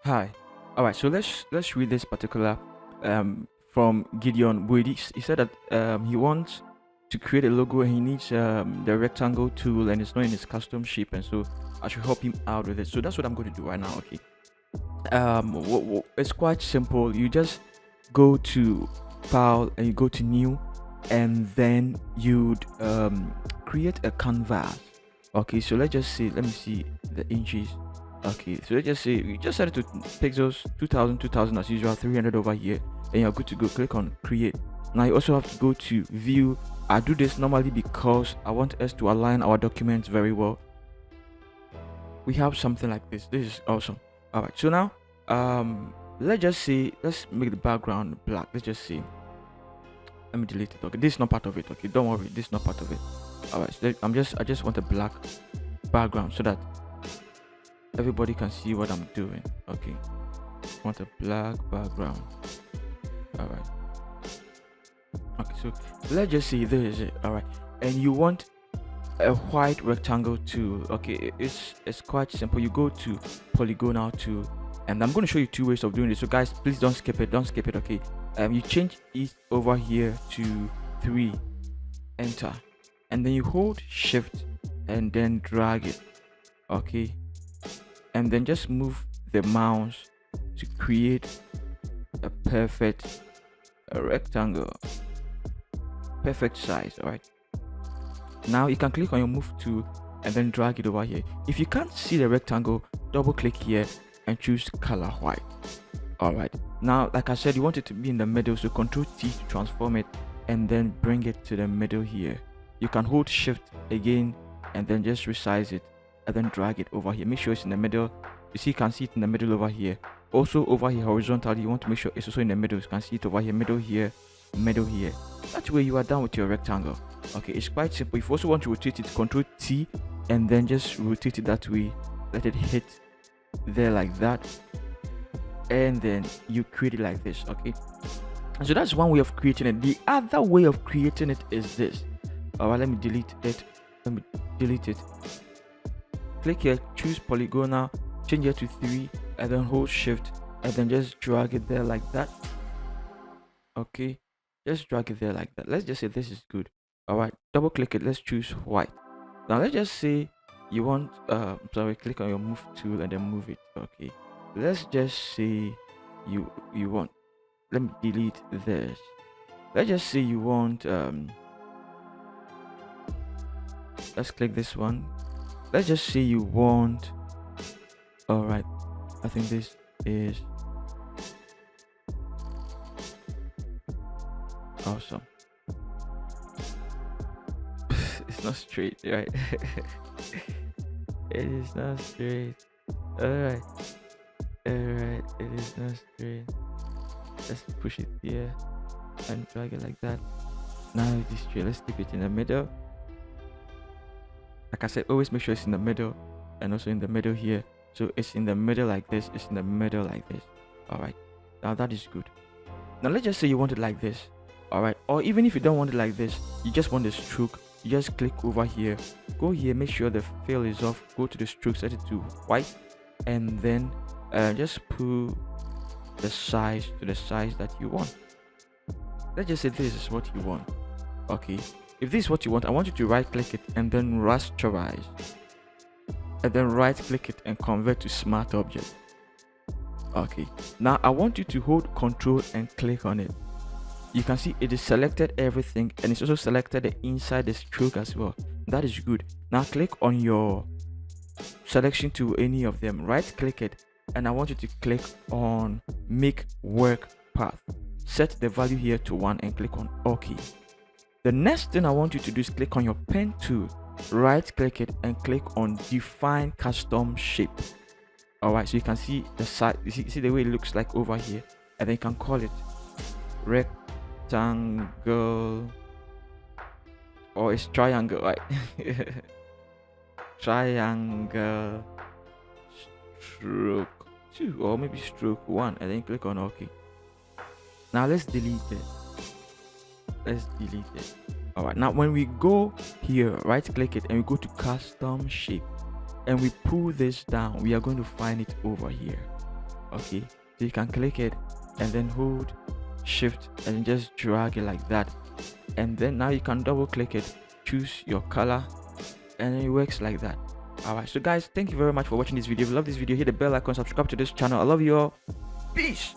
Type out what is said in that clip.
Hi. All right. So let's read this particular from Gideon Boydis. He said that he wants to create a logo and he needs the rectangle tool and it's not in his custom shape, and so I should help him out with it. So that's what I'm going to do right now. Okay. It's quite simple. You just go to file and you go to new, and then you'd create a canvas. Okay, so let's just say, let me see the inches. Okay, so let's just say you just set it to pixels 2000 as usual, 300 over here, and you're good to go. Click on create. Now you also have to go to view. I do this normally because I want us to align our documents very well. We have something like this. This is awesome. All right, so now let's just say, let's make the background black. Let's just say, let me delete it. Okay, this is not part of it. Okay, don't worry, this is not part of it. All right, so I just want a black background so that everybody can see what I'm doing. Okay, want a black background. All right. Okay, so let's just say this is it. All right, and you want a white rectangle tool. Okay, it's quite simple. You go to polygonal tool, and I'm going to show you two ways of doing this. So guys, please don't skip it. Don't skip it. Okay, you change it over here to 3, enter, and then you hold shift and then drag it. Okay, and then just move the mouse to create a perfect rectangle, perfect size. All right, now you can click on your move tool and then drag it over here. If you can't see the rectangle, double click here and choose color white. All right, now like I said, you want it to be in the middle, so Ctrl T to transform it and then bring it to the middle here. You can hold shift again and then just resize it and then drag it over here. Make sure it's in the middle. You see, you can see it in the middle over here. Also over here horizontally, you want to make sure it's also in the middle. You can see it over here, middle here, middle here. That way you are done with your rectangle. Okay, it's quite simple. If you also want to rotate it, Ctrl T and then just rotate it that way. Let it hit there like that, and then you create it like this. Okay, so that's one way of creating it. The other way of creating it is this. All right, let me delete it. Let me delete it. Click here, choose polygonal, change it to 3, and then hold shift and then just drag it there like that. Okay, just drag it there like that. Let's just say this is good. All right, double click it. Let's choose white. Now let's just say you want click on your move tool and then move it. Okay, let's just say you want, let me delete this. Let's just say you want let's click this one. Let's just say you want, all right, I think this is awesome. It's not straight, right? It is not straight. All right, it is not straight. Let's push it here and drag it like that. Now it is straight. Let's keep it in the middle. Like I said, always make sure it's in the middle, and also in the middle here. So it's in the middle like this, it's in the middle like this. All right, now that is good. Now let's just say you want it like this. All right, or even if you don't want it like this, you just want the stroke, you just click over here, go here, make sure the fill is off, go to the stroke, set it to white, and then just put the size to the size that you want. Let's just say this is what you want. Okay, if this is what you want, I want you to right click it and then rasterize, and then right click it and convert to smart object. Okay, now I want you to hold Control and click on it. You can see it is selected everything, and it's also selected the inside the stroke as well. That is good. Now click on your selection to any of them, right click it, and I want you to click on make work path. Set the value here to 1 and click on OK. The next thing I want you to do is click on your pen tool, right click it and click on define custom shape. All right, so you can see the side, you see the way it looks like over here, and then you can call it rectangle, or it's triangle, right? Triangle stroke 2, or maybe stroke 1, and then click on OK. Now let's delete it. Let's delete it. All right, now when we go here, right click it and we go to custom shape and we pull this down, we are going to find it over here. Okay, so you can click it and then hold shift and just drag it like that, and then now you can double click it, choose your color, and it works like that. All right, so guys, thank you very much for watching this video. If you love this video, hit the bell icon, subscribe to this channel. I love you all. Peace.